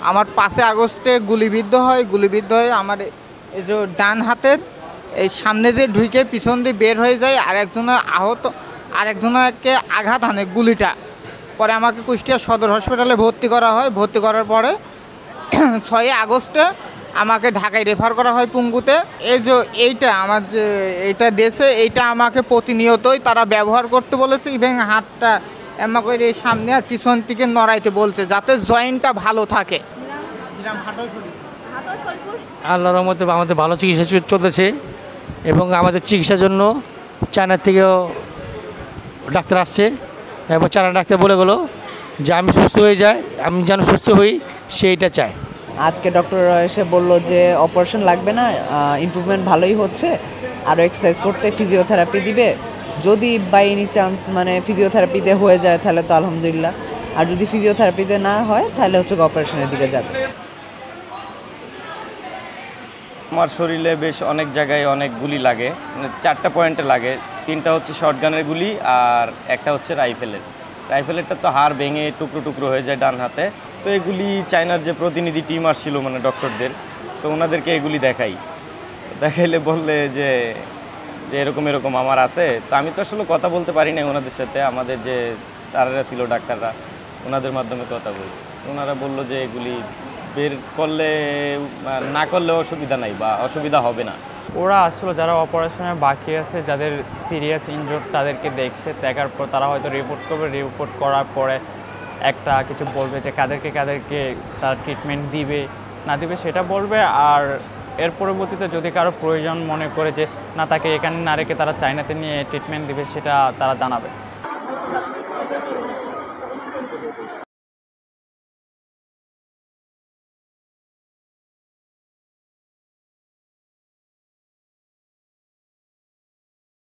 আমার 5 আগস্টে গুলিবিদ্ধ হয়ে আমার এই যে ডান হাতের এই সামনে দিয়ে ঢুকে পিছন দিয়ে বের হয়ে যায়, আরেকজনকে আঘাত হানে গুলিটা। পরে আমাকে কুষ্টিয়া সদর হসপিটালে ভর্তি করা হয়। ভর্তি করার পরে 6 আগস্টে আমাকে ঢাকায় রেফার করা হয় পঙ্গুতে। এই যে এইটা দেশে এইটা আমাকে প্রতিনিয়তই তারা ব্যবহার করতে বলেছে, ইভেন হাতটা আমাকে এই সামনে আর পিছন থেকে নড়াইতে বলছে যাতে জয়েন্টটা ভালো থাকে। আল্লাহর রহমতে আমাদের ভালো চিকিৎসা চলতেছে এবং আমাদের চিকিৎসার জন্য চায়নার থেকেও ডাক্তার আসছে এবং চায়না ডাক্তার বলে গেলো যে আমি সুস্থ হয়ে যাই, আমি যেন সুস্থ হই সেইটা চাই। আজকে ডক্টর এসে বলল যে অপারেশন লাগবে না, ইমপ্রুভমেন্ট ভালোই হচ্ছে, আরও এক্সারসাইজ করতে ফিজিওথেরাপি দিবে। যদি বাই এনি চান্স মানে ফিজিওথেরাপিতে হয়ে যায় তাহলে তো আলহামদুলিল্লাহ, আর যদি ফিজিওথেরাপিতে না হয় তাহলে হচ্ছে অপারেশনের দিকে যাবে। আমার শরীরে বেশ অনেক জায়গায় অনেক গুলি লাগে, মানে 4টা পয়েন্টে লাগে। 3টা হচ্ছে শর্টগানের গুলি আর একটা হচ্ছে রাইফেলেরটা তো হাড় ভেঙে টুকরো টুকরো হয়ে যায় ডান হাতে। তো এগুলি চায়নার যে প্রতিনিধি টিম আসছিল মানে ডক্টরদের, তো ওনাদেরকে এগুলি দেখাইলে বললে যে এরকম এরকম আমার আছে। তো আমি তো আসলে কথা বলতে পারি না ওনাদের সাথে, আমাদের যে স্যারেরা ছিল ডাক্তাররা ওনাদের মাধ্যমে কথা বলি। ওনারা বললো যে এগুলি বের করলে না করলে অসুবিধা নাই বা অসুবিধা হবে না। ওরা আসলে যারা অপারেশনে বাকি আছে, যাদের সিরিয়াস ইনজুর তাদেরকে দেখার পর তারা হয়তো রিপোর্ট করবে। রিপোর্ট করার পরে একটা কিছু বলবে যে কাদেরকে তারা ট্রিটমেন্ট দিবে না দিবে সেটা বলবে। আর এর পরবর্তীতে যদি কারো প্রয়োজন মনে করে যে না তাকে এখানে না রেখে তারা চায়নাতে নিয়ে ট্রিটমেন্ট দিবে সেটা তারা জানাবে।